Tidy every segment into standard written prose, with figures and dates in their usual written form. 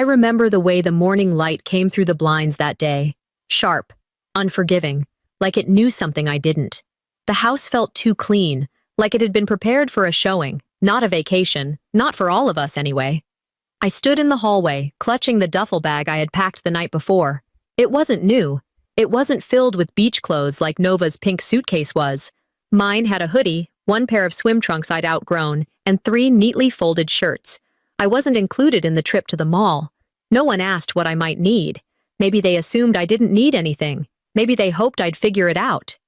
I remember the way the morning light came through the blinds that day. Sharp, unforgiving, like it knew something I didn't. The house felt too clean, like it had been prepared for a showing, not a vacation, not for all of us anyway. I stood in the hallway, clutching the duffel bag I had packed the night before. It wasn't new. It wasn't filled with beach clothes like Nova's pink suitcase was. Mine had a hoodie, one pair of swim trunks I'd outgrown, and 3 neatly folded shirts. I wasn't included in the trip to the mall. No one asked what I might need. Maybe they assumed I didn't need anything. Maybe they hoped I'd figure it out.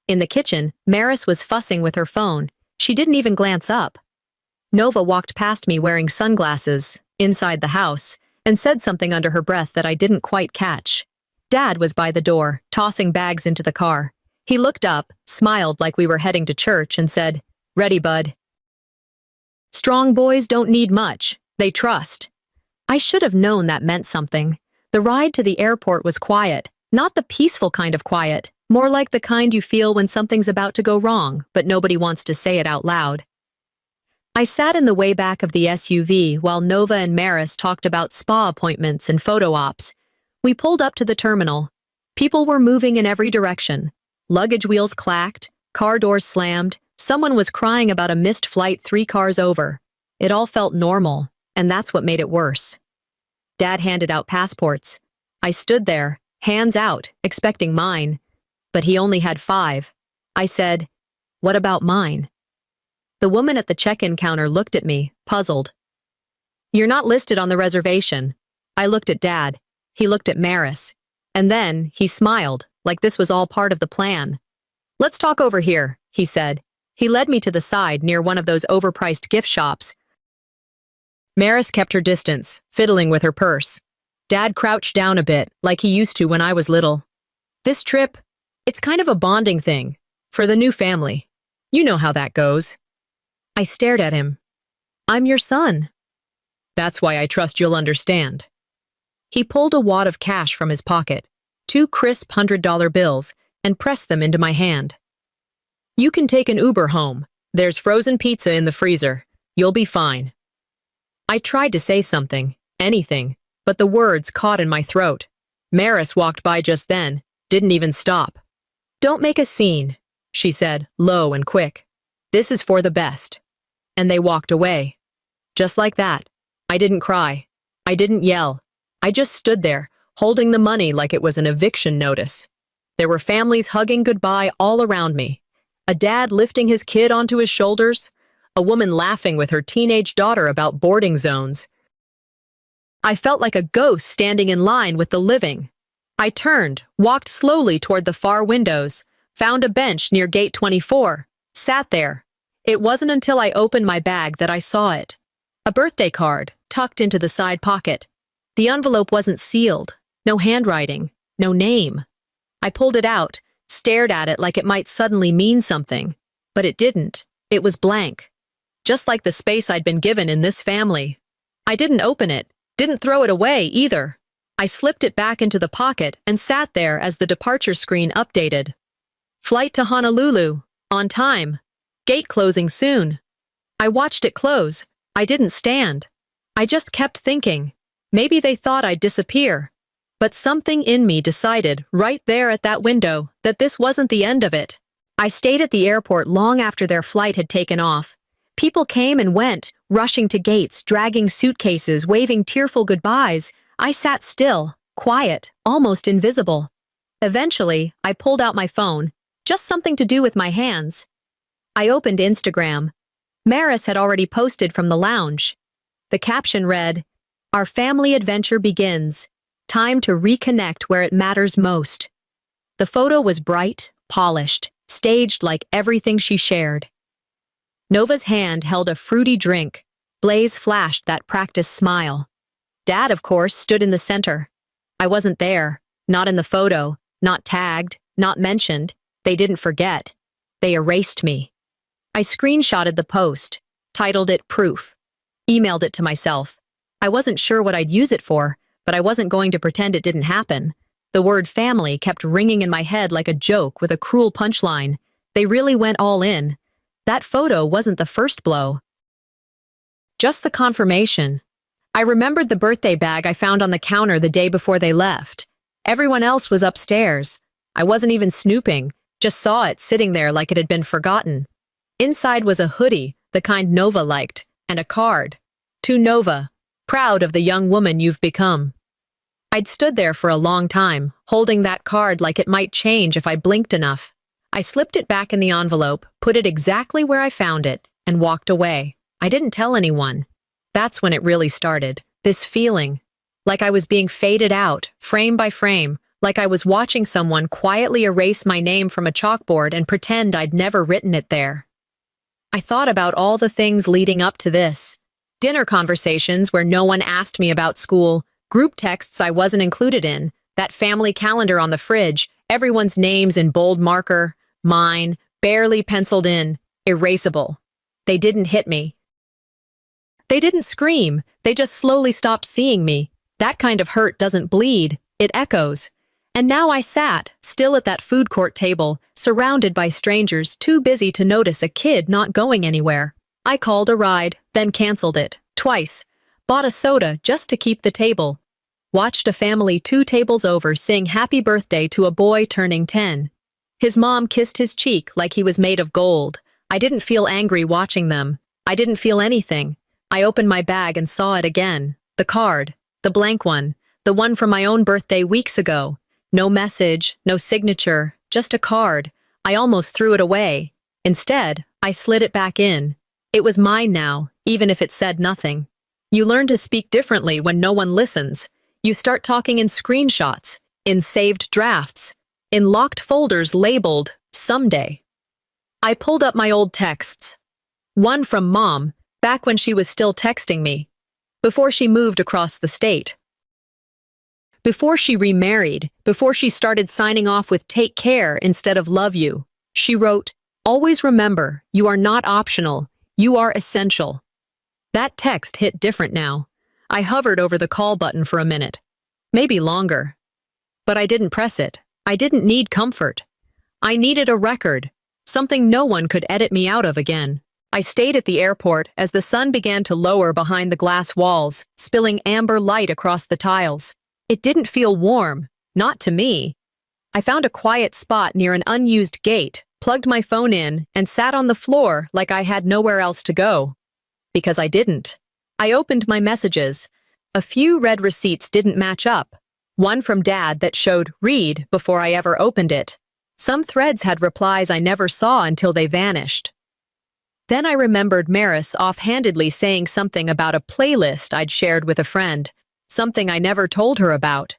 In the kitchen, Maris was fussing with her phone. She didn't even glance up. Nova walked past me wearing sunglasses, inside the house, and said something under her breath that I didn't quite catch. Dad was by the door, tossing bags into the car. He looked up, smiled like we were heading to church, and said, "Ready, bud." Strong boys don't need much. They trust. I should have known that meant something. The ride to the airport was quiet, not the peaceful kind of quiet, more like the kind you feel when something's about to go wrong, but nobody wants to say it out loud. I sat in the way back of the SUV while Nova and Maris talked about spa appointments and photo ops. We pulled up to the terminal. People were moving in every direction. Luggage wheels clacked, car doors slammed, someone was crying about a missed flight 3 cars over. It all felt normal, and that's what made it worse. Dad handed out passports. I stood there, hands out, expecting mine. But he only had 5. I said, "What about mine?" The woman at the check-in counter looked at me, puzzled. "You're not listed on the reservation." I looked at Dad. He looked at Maris. And then he smiled, like this was all part of the plan. "Let's talk over here," he said. He led me to the side near one of those overpriced gift shops. Maris kept her distance, fiddling with her purse. Dad crouched down a bit, like he used to when I was little. "This trip, it's kind of a bonding thing, for the new family. You know how that goes." I stared at him. "I'm your son." "That's why I trust you'll understand." He pulled a wad of cash from his pocket, 2 crisp $100 bills, and pressed them into my hand. "You can take an Uber home. There's frozen pizza in the freezer. You'll be fine." I tried to say something, anything, but the words caught in my throat. Maris walked by just then, didn't even stop. "Don't make a scene," she said, low and quick. "This is for the best." And they walked away. Just like that. I didn't cry. I didn't yell. I just stood there, holding the money like it was an eviction notice. There were families hugging goodbye all around me. A dad lifting his kid onto his shoulders. A woman laughing with her teenage daughter about boarding zones. I felt like a ghost standing in line with the living. I turned, walked slowly toward the far windows, found a bench near gate 24, sat there. It wasn't until I opened my bag that I saw it. A birthday card, tucked into the side pocket. The envelope wasn't sealed, no handwriting, no name. I pulled it out, stared at it like it might suddenly mean something. But it didn't. It was blank. Just like the space I'd been given in this family. I didn't open it, didn't throw it away either. I slipped it back into the pocket and sat there as the departure screen updated. Flight to Honolulu, on time. Gate closing soon. I watched it close. I didn't stand. I just kept thinking. Maybe they thought I'd disappear. But something in me decided, right there at that window, that this wasn't the end of it. I stayed at the airport long after their flight had taken off. People came and went, rushing to gates, dragging suitcases, waving tearful goodbyes. I sat still, quiet, almost invisible. Eventually, I pulled out my phone, just something to do with my hands. I opened Instagram. Maris had already posted from the lounge. The caption read, "Our family adventure begins. Time to reconnect where it matters most." The photo was bright, polished, staged like everything she shared. Nova's hand held a fruity drink. Blaze flashed that practiced smile. Dad, of course, stood in the center. I wasn't there, not in the photo, not tagged, not mentioned. They didn't forget. They erased me. I screenshotted the post, titled it Proof, emailed it to myself. I wasn't sure what I'd use it for, but I wasn't going to pretend it didn't happen. The word family kept ringing in my head like a joke with a cruel punchline. They really went all in. That photo wasn't the first blow. Just the confirmation. I remembered the birthday bag I found on the counter the day before they left. Everyone else was upstairs. I wasn't even snooping, just saw it sitting there like it had been forgotten. Inside was a hoodie, the kind Nova liked, and a card. To Nova, proud of the young woman you've become. I'd stood there for a long time, holding that card like it might change if I blinked enough. I slipped it back in the envelope, put it exactly where I found it, and walked away. I didn't tell anyone. That's when it really started, this feeling. Like I was being faded out, frame by frame, like I was watching someone quietly erase my name from a chalkboard and pretend I'd never written it there. I thought about all the things leading up to this. Dinner conversations where no one asked me about school, group texts I wasn't included in, that family calendar on the fridge, everyone's names in bold marker, mine, barely penciled in, erasable. They didn't hit me. They didn't scream, they just slowly stopped seeing me. That kind of hurt doesn't bleed, it echoes. And now I sat, still at that food court table, surrounded by strangers too busy to notice a kid not going anywhere. I called a ride, then canceled it, twice. Bought a soda just to keep the table. Watched a family 2 tables over sing happy birthday to a boy turning 10. His mom kissed his cheek like he was made of gold. I didn't feel angry watching them. I didn't feel anything. I opened my bag and saw it again. The card. The blank one. The one from my own birthday weeks ago. No message, no signature, just a card. I almost threw it away. Instead, I slid it back in. It was mine now, even if it said nothing. You learn to speak differently when no one listens. You start talking in screenshots, in saved drafts, in locked folders labeled someday. I pulled up my old texts. One from Mom, back when she was still texting me. Before she moved across the state. Before she remarried, before she started signing off with take care instead of love you. She wrote, "Always remember, you are not optional, you are essential." That text hit different now. I hovered over the call button for a minute. Maybe longer. But I didn't press it. I didn't need comfort. I needed a record, something no one could edit me out of again. I stayed at the airport as the sun began to lower behind the glass walls, spilling amber light across the tiles. It didn't feel warm, not to me. I found a quiet spot near an unused gate, plugged my phone in, and sat on the floor like I had nowhere else to go. Because I didn't. I opened my messages. A few read receipts didn't match up. One from Dad that showed read before I ever opened it. Some threads had replies I never saw until they vanished. Then I remembered Maris offhandedly saying something about a playlist I'd shared with a friend, something I never told her about.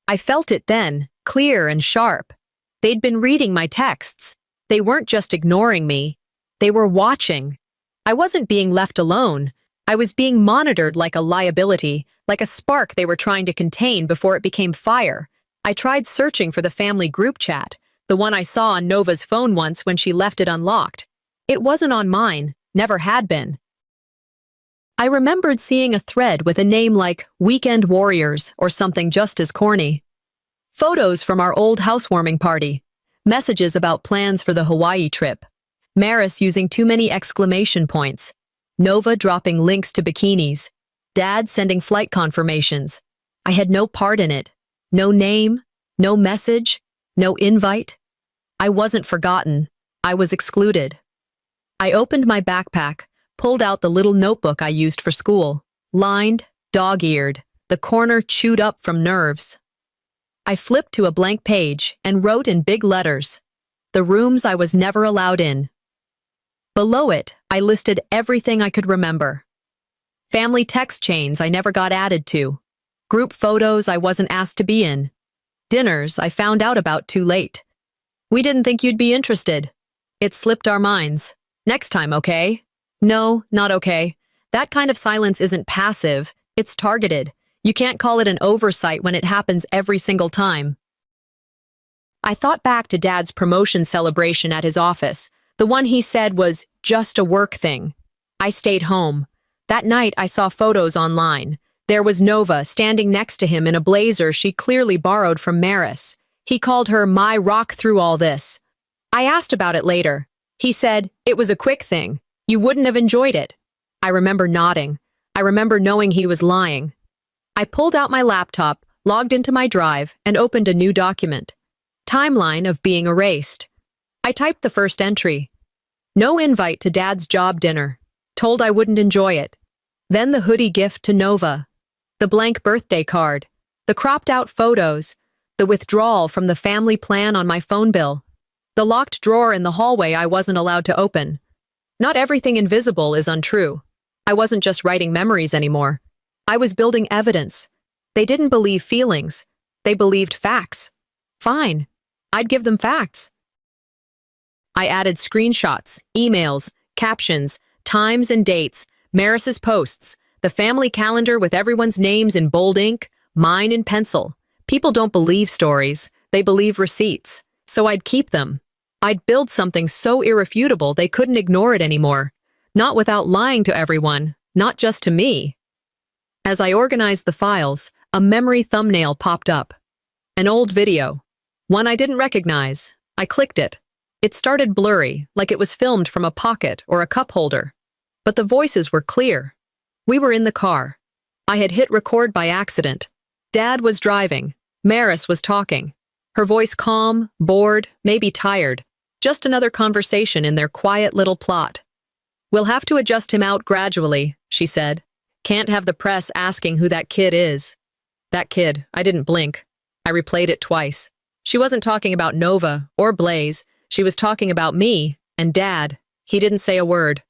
I felt it then, clear and sharp. They'd been reading my texts. They weren't just ignoring me. They were watching. I wasn't being left alone. I was being monitored like a liability, like a spark they were trying to contain before it became fire. I tried searching for the family group chat, the one I saw on Nova's phone once when she left it unlocked. It wasn't on mine, never had been. I remembered seeing a thread with a name like Weekend Warriors or something just as corny. Photos from our old housewarming party. Messages about plans for the Hawaii trip. Maris using too many exclamation points. Nova dropping links to bikinis. Dad sending flight confirmations. I had no part in it. No name, no message, no invite. I wasn't forgotten. I was excluded. I opened my backpack, pulled out the little notebook I used for school. Lined, dog-eared, the corner chewed up from nerves. I flipped to a blank page and wrote in big letters, "The rooms I was never allowed in." Below it, I listed everything I could remember. Family text chains I never got added to. Group photos I wasn't asked to be in. Dinners I found out about too late. "We didn't think you'd be interested." It slipped our minds. "Next time, okay?" No, not okay. That kind of silence isn't passive, it's targeted. You can't call it an oversight when it happens every single time. I thought back to Dad's promotion celebration at his office, the one he said was just a work thing. I stayed home. That night I saw photos online. There was Nova standing next to him in a blazer she clearly borrowed from Maris. He called her my rock through all this. I asked about it later. He said, "It was a quick thing. You wouldn't have enjoyed it." I remember nodding. I remember knowing he was lying. I pulled out my laptop, logged into my drive, and opened a new document. Timeline of being erased. I typed the first entry. No invite to Dad's job dinner. Told I wouldn't enjoy it. Then the hoodie gift to Nova. The blank birthday card. The cropped-out photos. The withdrawal from the family plan on my phone bill. The locked drawer in the hallway I wasn't allowed to open. Not everything invisible is untrue. I wasn't just writing memories anymore. I was building evidence. They didn't believe feelings. They believed facts. Fine. I'd give them facts. I added screenshots, emails, captions, times and dates, Maris's posts, the family calendar with everyone's names in bold ink, mine in pencil. People don't believe stories. They believe receipts. So I'd keep them. I'd build something so irrefutable they couldn't ignore it anymore. Not without lying to everyone, not just to me. As I organized the files, a memory thumbnail popped up. An old video. One I didn't recognize. I clicked it. It started blurry, like it was filmed from a pocket or a cup holder. But the voices were clear. We were in the car. I had hit record by accident. Dad was driving. Maris was talking. Her voice calm, bored, maybe tired. Just another conversation in their quiet little plot. "We'll have to adjust him out gradually," she said. "Can't have the press asking who that kid is." That kid, I didn't blink. I replayed it twice. She wasn't talking about Nova or Blaze. She was talking about me and Dad. He didn't say a word.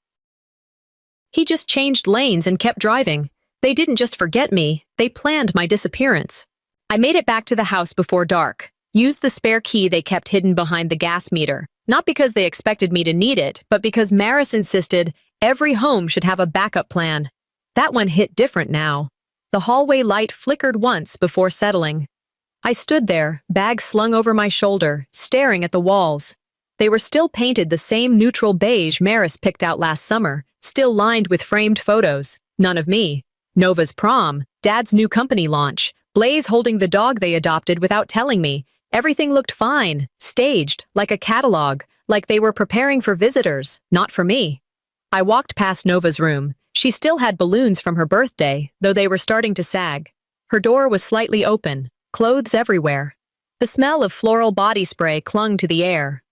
He just changed lanes and kept driving. They didn't just forget me, they planned my disappearance. I made it back to the house before dark, used the spare key they kept hidden behind the gas meter, not because they expected me to need it, but because Maris insisted every home should have a backup plan. That one hit different now. The hallway light flickered once before settling. I stood there, bag slung over my shoulder, staring at the walls. They were still painted the same neutral beige Maris picked out last summer, still lined with framed photos. None of me. Nova's prom, Dad's new company launch, Blaze holding the dog they adopted without telling me. Everything looked fine, staged, like a catalog, like they were preparing for visitors, not for me. I walked past Nova's room. She still had balloons from her birthday, though they were starting to sag. Her door was slightly open, clothes everywhere. The smell of floral body spray clung to the air.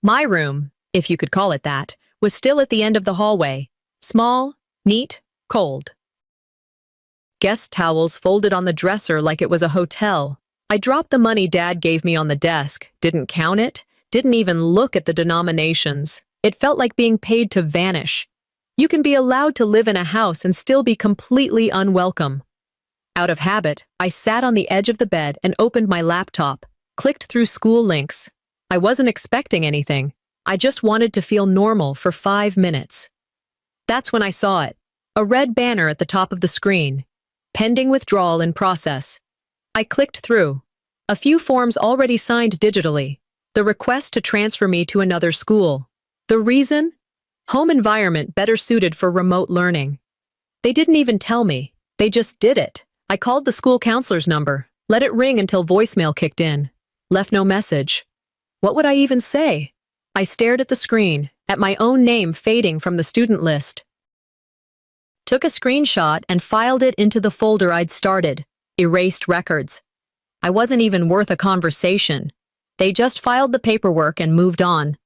My room, if you could call it that, was still at the end of the hallway. Small, neat, cold. Guest towels folded on the dresser like it was a hotel. I dropped the money Dad gave me on the desk, didn't count it, didn't even look at the denominations. It felt like being paid to vanish. You can be allowed to live in a house and still be completely unwelcome. Out of habit, I sat on the edge of the bed and opened my laptop, clicked through school links. I wasn't expecting anything. I just wanted to feel normal for 5 minutes. That's when I saw it. A red banner at the top of the screen. Pending withdrawal in process. I clicked through. A few forms already signed digitally. The request to transfer me to another school. The reason? Home environment better suited for remote learning. They didn't even tell me. They just did it. I called the school counselor's number, let it ring until voicemail kicked in. Left no message. What would I even say? I stared at the screen, at my own name fading from the student list. Took a screenshot and filed it into the folder I'd started, erased records. I wasn't even worth a conversation. They just filed the paperwork and moved on.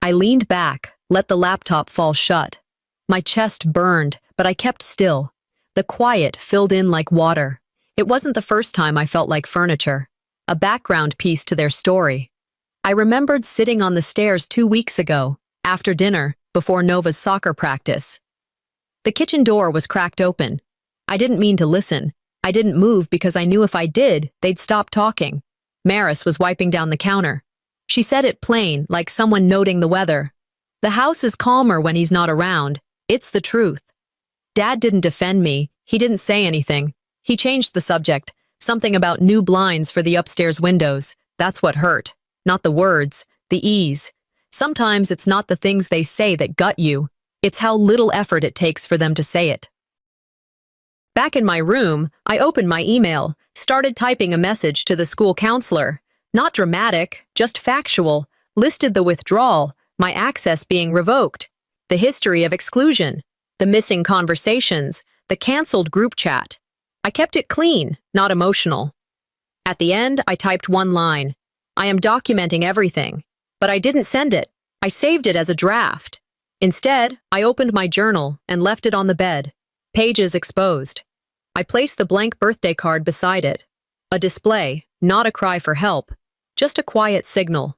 I leaned back, let the laptop fall shut. My chest burned, but I kept still. The quiet filled in like water. It wasn't the first time I felt like furniture, a background piece to their story. I remembered sitting on the stairs 2 weeks ago, after dinner, before Nova's soccer practice. The kitchen door was cracked open. I didn't mean to listen. I didn't move because I knew if I did, they'd stop talking. Maris was wiping down the counter. She said it plain, like someone noting the weather. The house is calmer when he's not around. It's the truth. Dad didn't defend me. He didn't say anything. He changed the subject. Something about new blinds for the upstairs windows. That's what hurt. Not the words, the ease. Sometimes it's not the things they say that gut you. It's how little effort it takes for them to say it. Back in my room, I opened my email, started typing a message to the school counselor. Not dramatic, just factual. Listed the withdrawal, my access being revoked, the history of exclusion, the missing conversations, the canceled group chat. I kept it clean, not emotional. At the end, I typed one line. I am documenting everything. But I didn't send it. I saved it as a draft. Instead, I opened my journal and left it on the bed, pages exposed. I placed the blank birthday card beside it. A display, not a cry for help, just a quiet signal.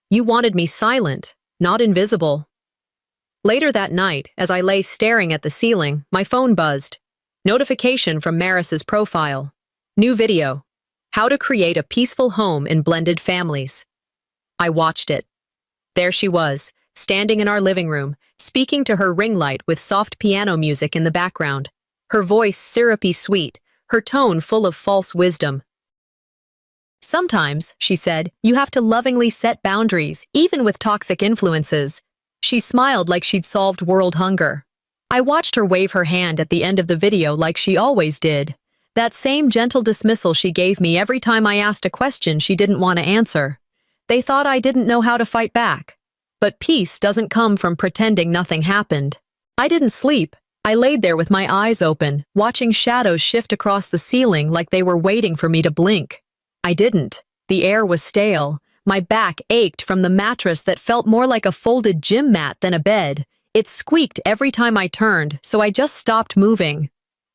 You wanted me silent, not invisible. Later that night, as I lay staring at the ceiling, my phone buzzed. Notification from Maris's profile. New video. How to create a peaceful home in blended families. I watched it. There she was, standing in our living room, speaking to her ring light with soft piano music in the background. Her voice syrupy sweet, her tone full of false wisdom. Sometimes, she said, you have to lovingly set boundaries, even with toxic influences. She smiled like she'd solved world hunger. I watched her wave her hand at the end of the video like she always did. That same gentle dismissal she gave me every time I asked a question she didn't want to answer. They thought I didn't know how to fight back. But peace doesn't come from pretending nothing happened. I didn't sleep. I laid there with my eyes open, watching shadows shift across the ceiling like they were waiting for me to blink. I didn't. The air was stale. My back ached from the mattress that felt more like a folded gym mat than a bed. It squeaked every time I turned, so I just stopped moving.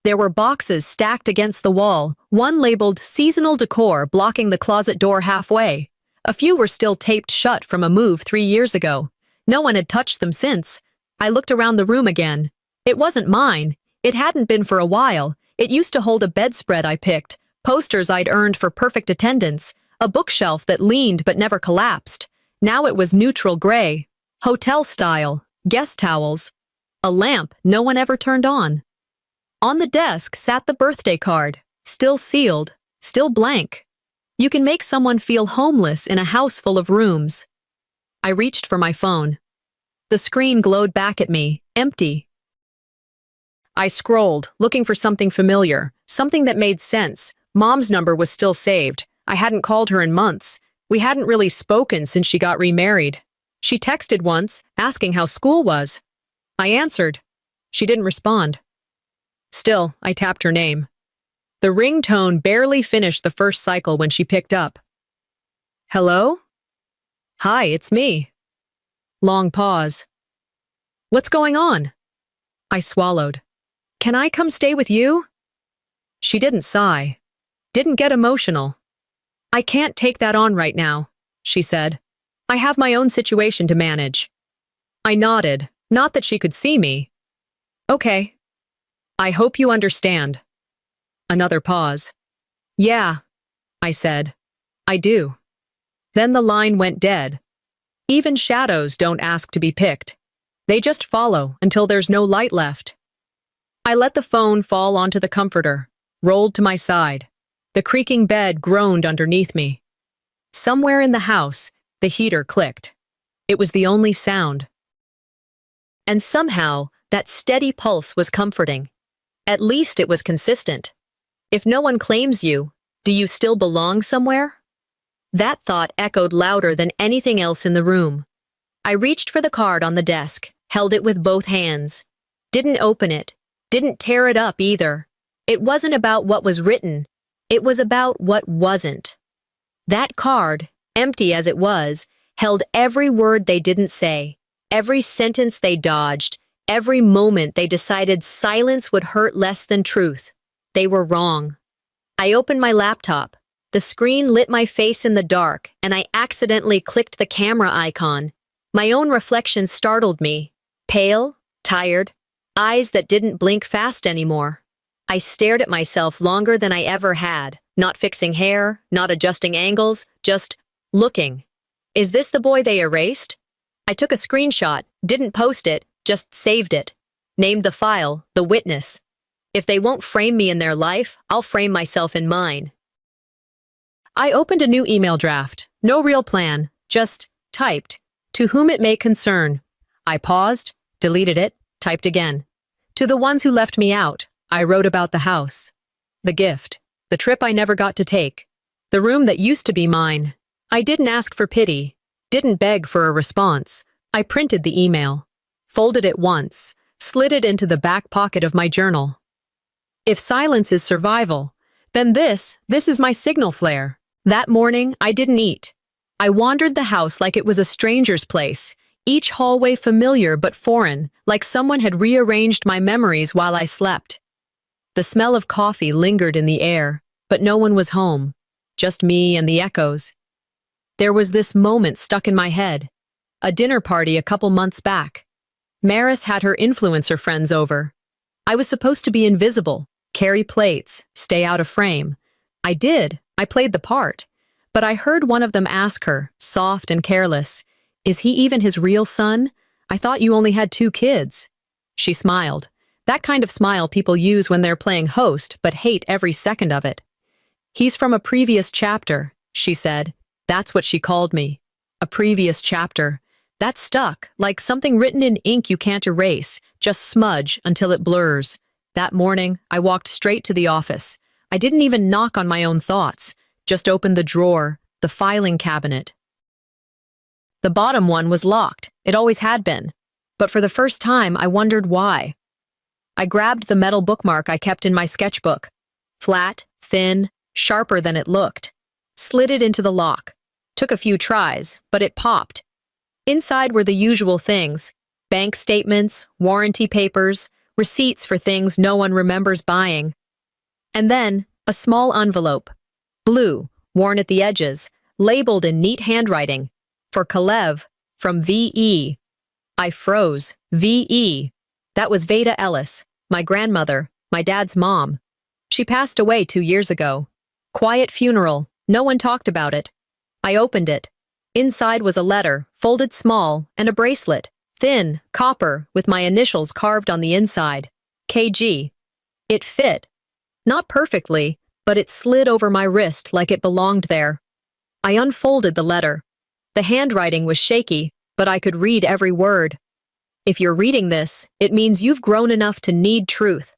There were boxes stacked against the wall, one labeled seasonal decor blocking the closet door halfway. A few were still taped shut from a move 3 years ago. No one had touched them since. I looked around the room again. It wasn't mine. It hadn't been for a while. It used to hold a bedspread I picked, posters I'd earned for perfect attendance, a bookshelf that leaned but never collapsed. Now it was neutral gray, hotel style, guest towels, a lamp no one ever turned on. On the desk sat the birthday card, still sealed, still blank. You can make someone feel homeless in a house full of rooms. I reached for my phone. The screen glowed back at me, empty. I scrolled, looking for something familiar, something that made sense. Mom's number was still saved. I hadn't called her in months. We hadn't really spoken since she got remarried. She texted once, asking how school was. I answered. She didn't respond. Still, I tapped her name. The ringtone barely finished the first cycle when she picked up. Hello? Hi, it's me. Long pause. What's going on? I swallowed. Can I come stay with you? She didn't sigh. Didn't get emotional. I can't take that on right now, she said. I have my own situation to manage. I nodded, not that she could see me. Okay. I hope you understand. Another pause. Yeah, I said. I do. Then the line went dead. Even shadows don't ask to be picked. They just follow until there's no light left. I let the phone fall onto the comforter, rolled to my side. The creaking bed groaned underneath me. Somewhere in the house, the heater clicked. It was the only sound. And somehow, that steady pulse was comforting. At least it was consistent. If no one claims you, do you still belong somewhere? That thought echoed louder than anything else in the room. I reached for the card on the desk, held it with both hands. Didn't open it, didn't tear it up either. It wasn't about what was written. It was about what wasn't. That card, empty as it was, held every word they didn't say, every sentence they dodged, every moment they decided silence would hurt less than truth. They were wrong. I opened my laptop. The screen lit my face in the dark, and I accidentally clicked the camera icon. My own reflection startled me. Pale, tired, eyes that didn't blink fast anymore. I stared at myself longer than I ever had, not fixing hair, not adjusting angles, just looking. Is this the boy they erased? I took a screenshot, didn't post it, just saved it. Named the file, The Witness. If they won't frame me in their life, I'll frame myself in mine. I opened a new email draft. No real plan, just typed. To whom it may concern. I paused, deleted it, typed again. To the ones who left me out, I wrote about the house. The gift. The trip I never got to take. The room that used to be mine. I didn't ask for pity. Didn't beg for a response. I printed the email. Folded it once. Slid it into the back pocket of my journal. If silence is survival, then this is my signal flare. That morning, I didn't eat. I wandered the house like it was a stranger's place, each hallway familiar but foreign, like someone had rearranged my memories while I slept. The smell of coffee lingered in the air, but no one was home. Just me and the echoes. There was this moment stuck in my head. A dinner party a couple months back. Maris had her influencer friends over. I was supposed to be invisible, carry plates, stay out of frame. I did. I played the part. But I heard one of them ask her, soft and careless, "Is he even his real son? I thought you only had 2 kids." She smiled. That kind of smile people use when they're playing host but hate every second of it. "He's from a previous chapter," she said. That's what she called me. A previous chapter. That stuck, like something written in ink you can't erase, just smudge until it blurs. That morning, I walked straight to the office. I didn't even knock on my own thoughts, just opened the drawer, the filing cabinet. The bottom one was locked. It always had been. But for the first time, I wondered why. I grabbed the metal bookmark I kept in my sketchbook. Flat, thin, sharper than it looked. Slid it into the lock. Took a few tries, but it popped. Inside were the usual things: bank statements, warranty papers, receipts for things no one remembers buying. And then, a small envelope. Blue, worn at the edges, labeled in neat handwriting. For Kalev, from V.E. I froze. V.E. That was Veda Ellis, my grandmother, my dad's mom. She passed away 2 years ago. Quiet funeral, no one talked about it. I opened it. Inside was a letter, folded small, and a bracelet, thin, copper, with my initials carved on the inside. KG. It fit. Not perfectly, but it slid over my wrist like it belonged there. I unfolded the letter. The handwriting was shaky, but I could read every word. If you're reading this, it means you've grown enough to need truth.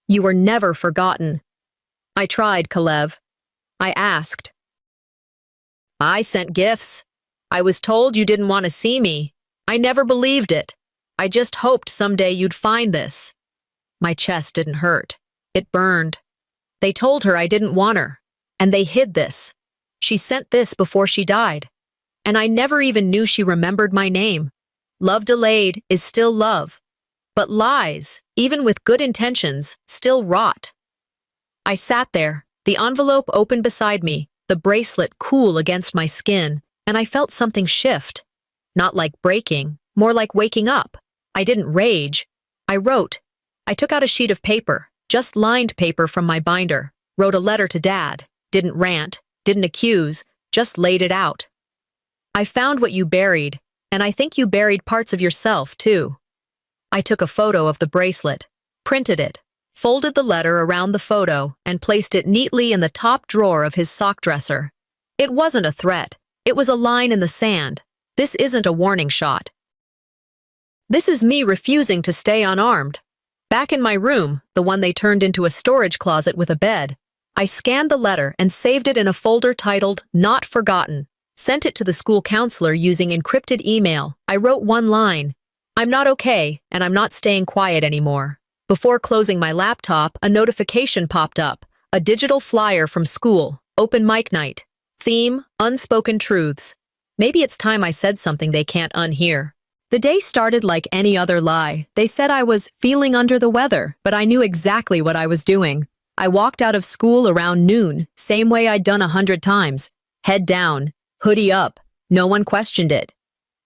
You were never forgotten. I tried, Kalev. I asked. I sent gifts. I was told you didn't want to see me. I never believed it. I just hoped someday you'd find this. My chest didn't hurt. It burned. They told her I didn't want her, and they hid this. She sent this before she died, and I never even knew she remembered my name. Love delayed is still love, but lies, even with good intentions, still rot. I sat there, the envelope open beside me, the bracelet cool against my skin, and I felt something shift. Not like breaking, more like waking up. I didn't rage. I wrote. I took out a sheet of paper, just lined paper from my binder, wrote a letter to Dad, didn't rant, didn't accuse, just laid it out. I found what you buried, and I think you buried parts of yourself, too. I took a photo of the bracelet, printed it, folded the letter around the photo, and placed it neatly in the top drawer of his sock dresser. It wasn't a threat. It was a line in the sand. This isn't a warning shot. This is me refusing to stay unarmed. Back in my room, the one they turned into a storage closet with a bed, I scanned the letter and saved it in a folder titled Not Forgotten. Sent it to the school counselor using encrypted email. I wrote one line: I'm not okay, and I'm not staying quiet anymore. Before closing my laptop, a notification popped up. A digital flyer from school. Open mic night. Theme, unspoken truths. Maybe it's time I said something they can't unhear. The day started like any other lie. They said I was feeling under the weather, but I knew exactly what I was doing. I walked out of school around noon, same way I'd done 100 times. Head down, hoodie up. No one questioned it.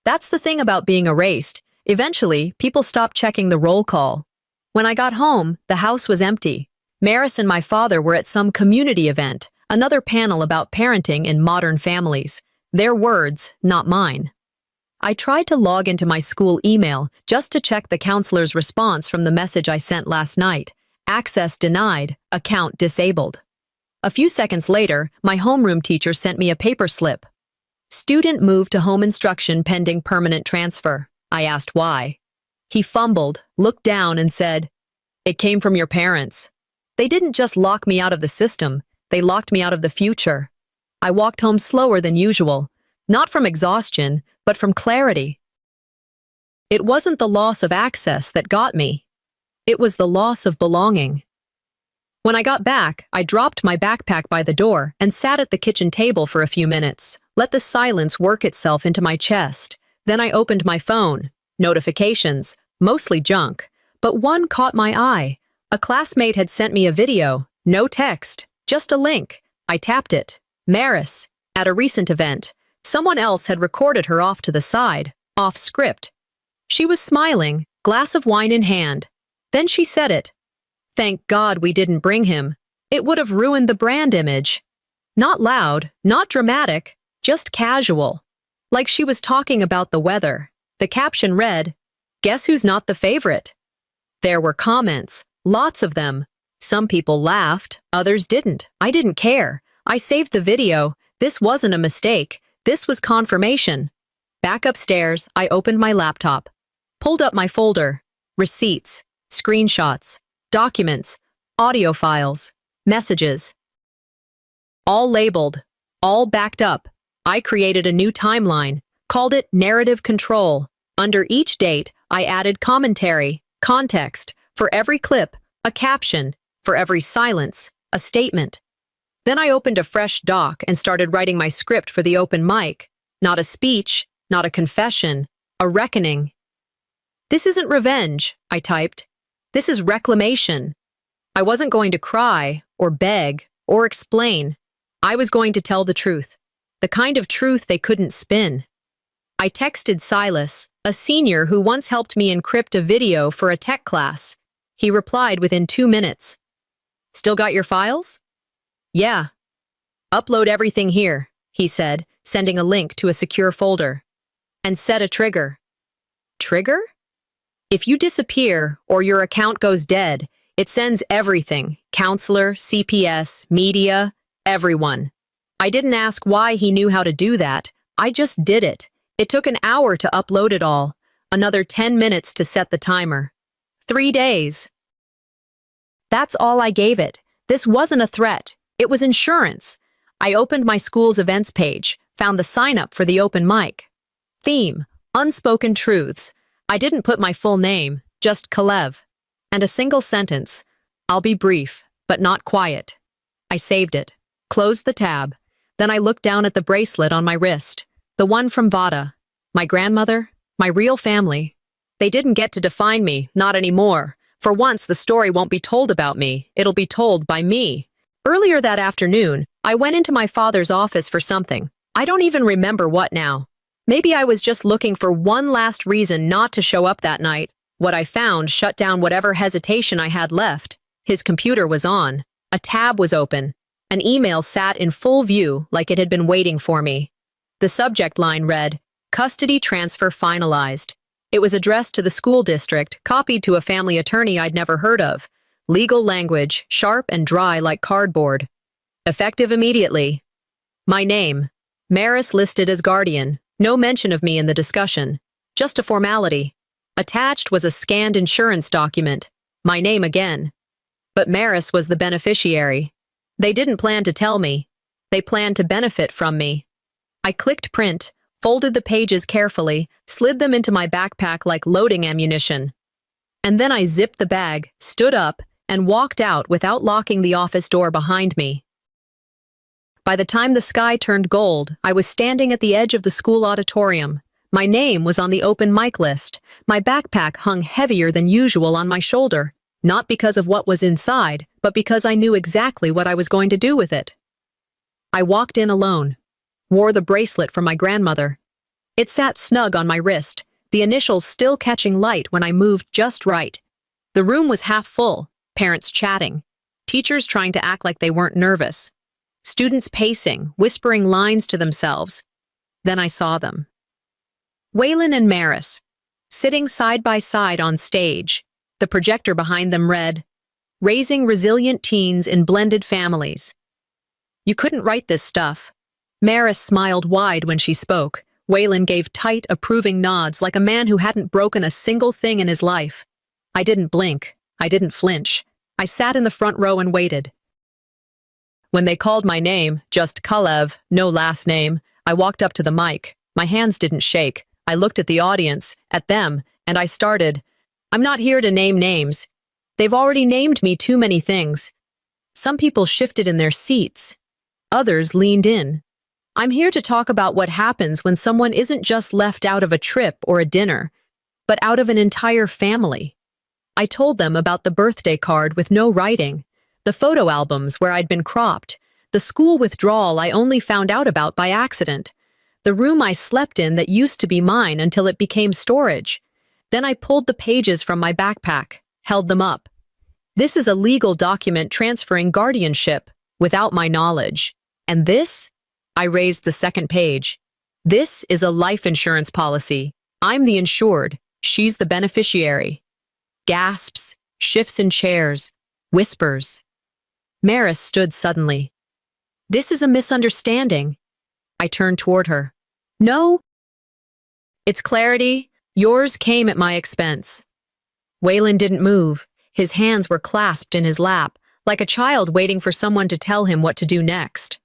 That's the thing about being erased. Eventually, people stopped checking the roll call. When I got home, the house was empty. Maris and my father were at some community event, another panel about parenting in modern families. Their words, not mine. I tried to log into my school email just to check the counselor's response from the message I sent last night. Access denied, account disabled. A few seconds later, my homeroom teacher sent me a paper slip. Student moved to home instruction pending permanent transfer. I asked why. He fumbled, looked down and said, "It came from your parents." They didn't just lock me out of the system, they locked me out of the future. I walked home slower than usual, not from exhaustion, but from clarity. It wasn't the loss of access that got me. It was the loss of belonging. When I got back, I dropped my backpack by the door and sat at the kitchen table for a few minutes, let the silence work itself into my chest. Then I opened my phone. Notifications, mostly junk, but one caught my eye. A classmate had sent me a video, no text, just a link. I tapped it. Maris, at a recent event. Someone else had recorded her off to the side, off script. She was smiling, glass of wine in hand. Then she said it. Thank God we didn't bring him. It would have ruined the brand image. Not loud, not dramatic, just casual. Like she was talking about the weather. The caption read, "Guess who's not the favorite?" There were comments, lots of them. Some people laughed, others didn't. I didn't care. I saved the video. This wasn't a mistake. This was confirmation. Back upstairs, I opened my laptop. Pulled up my folder. Receipts, screenshots, documents, audio files, messages. All labeled, all backed up. I created a new timeline, called it narrative control. Under each date, I added commentary, context, for every clip, a caption, for every silence, a statement. Then I opened a fresh doc and started writing my script for the open mic. Not a speech, not a confession, a reckoning. This isn't revenge, I typed. This is reclamation. I wasn't going to cry, or beg, or explain. I was going to tell the truth. The kind of truth they couldn't spin. I texted Silas, a senior who once helped me encrypt a video for a tech class. He replied within 2 minutes. Still got your files? Yeah. Upload everything here, he said, sending a link to a secure folder. And set a trigger. Trigger? If you disappear or your account goes dead, it sends everything, counselor, CPS, media, everyone. I didn't ask why he knew how to do that. I just did it. It took an hour to upload it all, another 10 minutes to set the timer. 3 days. That's all I gave it. This wasn't a threat. It was insurance. I opened my school's events page, found the sign-up for the open mic. Theme, unspoken truths. I didn't put my full name, just Kalev. And a single sentence, I'll be brief, but not quiet. I saved it, closed the tab. Then I looked down at the bracelet on my wrist, the one from Vada. My grandmother, my real family. They didn't get to define me, not anymore. For once, the story won't be told about me, it'll be told by me. Earlier that afternoon, I went into my father's office for something. I don't even remember what now. Maybe I was just looking for one last reason not to show up that night. What I found shut down whatever hesitation I had left. His computer was on. A tab was open. An email sat in full view like it had been waiting for me. The subject line read, "Custody transfer finalized." It was addressed to the school district, copied to a family attorney I'd never heard of. Legal language, sharp and dry like cardboard. Effective immediately. My name. Maris listed as guardian. No mention of me in the discussion. Just a formality. Attached was a scanned insurance document. My name again. But Maris was the beneficiary. They didn't plan to tell me. They planned to benefit from me. I clicked print, folded the pages carefully, slid them into my backpack like loading ammunition. And then I zipped the bag, stood up, and walked out without locking the office door behind me. By the time the sky turned gold, I was standing at the edge of the school auditorium. My name was on the open mic list. My backpack hung heavier than usual on my shoulder, not because of what was inside, but because I knew exactly what I was going to do with it. I walked in alone, wore the bracelet from my grandmother. It sat snug on my wrist, the initials still catching light when I moved just right. The room was half full, parents chatting, teachers trying to act like they weren't nervous. Students pacing, whispering lines to themselves. Then I saw them. Waylon and Maris, sitting side by side on stage. The projector behind them read, "Raising Resilient Teens in Blended Families." You couldn't write this stuff. Maris smiled wide when she spoke. Waylon gave tight, approving nods like a man who hadn't broken a single thing in his life. I didn't blink. I didn't flinch. I sat in the front row and waited. When they called my name, just Kalev, no last name, I walked up to the mic. My hands didn't shake. I looked at the audience, at them, and I started. I'm not here to name names. They've already named me too many things. Some people shifted in their seats. Others leaned in. I'm here to talk about what happens when someone isn't just left out of a trip or a dinner, but out of an entire family. I told them about the birthday card with no writing, the photo albums where I'd been cropped, the school withdrawal I only found out about by accident, the room I slept in that used to be mine until it became storage. Then I pulled the pages from my backpack, held them up. This is a legal document transferring guardianship without my knowledge. And this? I raised the second page. This is a life insurance policy. I'm the insured. She's the beneficiary. Gasps, shifts in chairs, whispers. Maris stood suddenly. This is a misunderstanding. I turned toward her. No. It's clarity. Yours came at my expense. Waylon didn't move. His hands were clasped in his lap, like a child waiting for someone to tell him what to do next.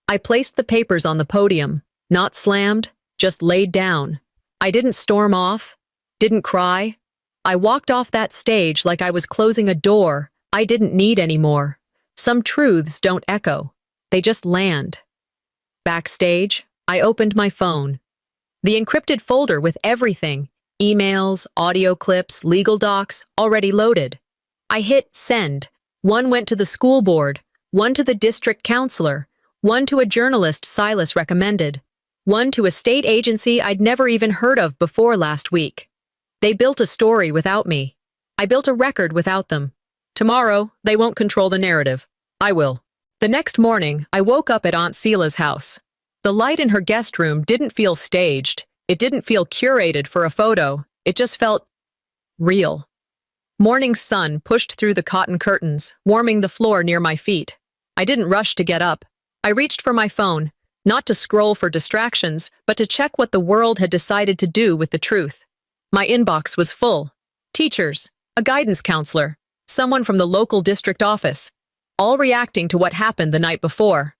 I placed the papers on the podium, not slammed, just laid down. I didn't storm off, didn't cry. I walked off that stage like I was closing a door I didn't need anymore. Some truths don't echo. They just land. Backstage, I opened my phone. The encrypted folder with everything, emails, audio clips, legal docs, already loaded. I hit send. One went to the school board, one to the district counselor, one to a journalist Silas recommended, one to a state agency I'd never even heard of before last week. They built a story without me. I built a record without them. Tomorrow, they won't control the narrative. I will. The next morning, I woke up at Aunt Sela's house. The light in her guest room didn't feel staged. It didn't feel curated for a photo. It just felt real. Morning sun pushed through the cotton curtains, warming the floor near my feet. I didn't rush to get up. I reached for my phone, not to scroll for distractions, but to check what the world had decided to do with the truth. My inbox was full. Teachers, a guidance counselor, someone from the local district office, all reacting to what happened the night before.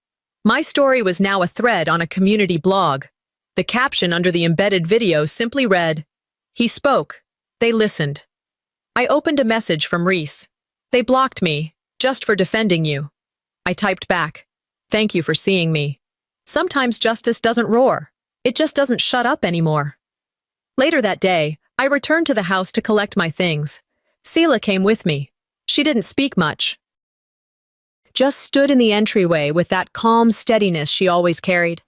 My story was now a thread on a community blog. The caption under the embedded video simply read, "He spoke. They listened." I opened a message from Reese. "They blocked me, just for defending you." I typed back, "Thank you for seeing me. Sometimes justice doesn't roar. It just doesn't shut up anymore." Later that day, I returned to the house to collect my things. Sela came with me. She didn't speak much. Just stood in the entryway with that calm steadiness she always carried.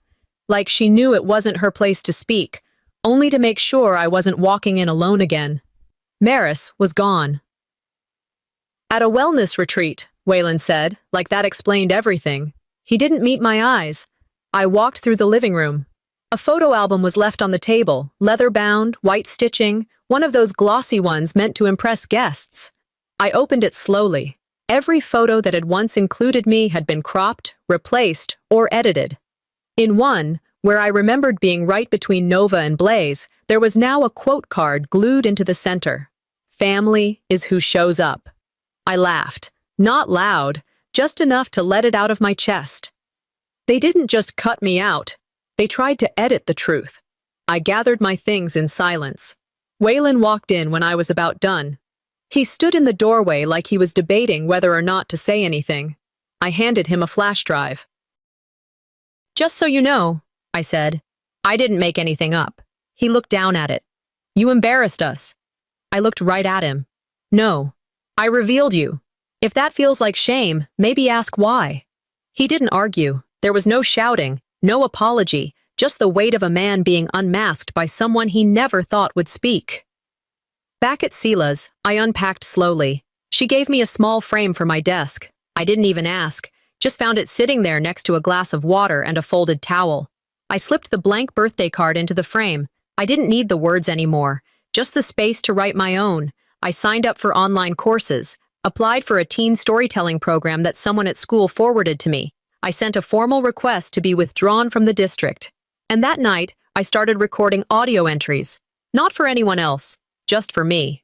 Like she knew it wasn't her place to speak, only to make sure I wasn't walking in alone again. Maris was gone. "At a wellness retreat," Waylon said, like that explained everything. He didn't meet my eyes. I walked through the living room. A photo album was left on the table, leather-bound, white stitching, one of those glossy ones meant to impress guests. I opened it slowly. Every photo that had once included me had been cropped, replaced, or edited. In one, where I remembered being right between Nova and Blaze, there was now a quote card glued into the center. "Family is who shows up." I laughed. Not loud, just enough to let it out of my chest. They didn't just cut me out. They tried to edit the truth. I gathered my things in silence. Waylon walked in when I was about done. He stood in the doorway like he was debating whether or not to say anything. I handed him a flash drive. "Just so you know," I said, "I didn't make anything up." He looked down at it. "You embarrassed us." I looked right at him. "No, I revealed you. If that feels like shame, maybe ask why." He didn't argue. There was no shouting, no apology, just the weight of a man being unmasked by someone he never thought would speak. Back at Sela's, I unpacked slowly. She gave me a small frame for my desk. I didn't even ask, just found it sitting there next to a glass of water and a folded towel. I slipped the blank birthday card into the frame. I didn't need the words anymore, just the space to write my own. I signed up for online courses, applied for a teen storytelling program that someone at school forwarded to me. I sent a formal request to be withdrawn from the district. And that night, I started recording audio entries. Not for anyone else, just for me.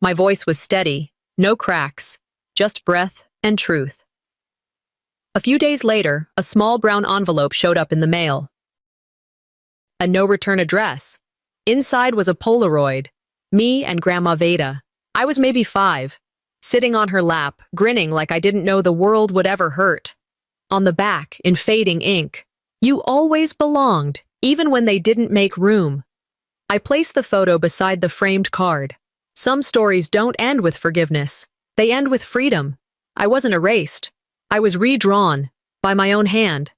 My voice was steady, no cracks, just breath and truth. A few days later, a small brown envelope showed up in the mail. A no-return address. Inside was a Polaroid. Me and Grandma Veda. I was maybe 5. sitting on her lap, grinning like I didn't know the world would ever hurt. On the back, in fading ink, "You always belonged, even when they didn't make room." I placed the photo beside the framed card. Some stories don't end with forgiveness. They end with freedom. I wasn't erased. I was redrawn, by my own hand.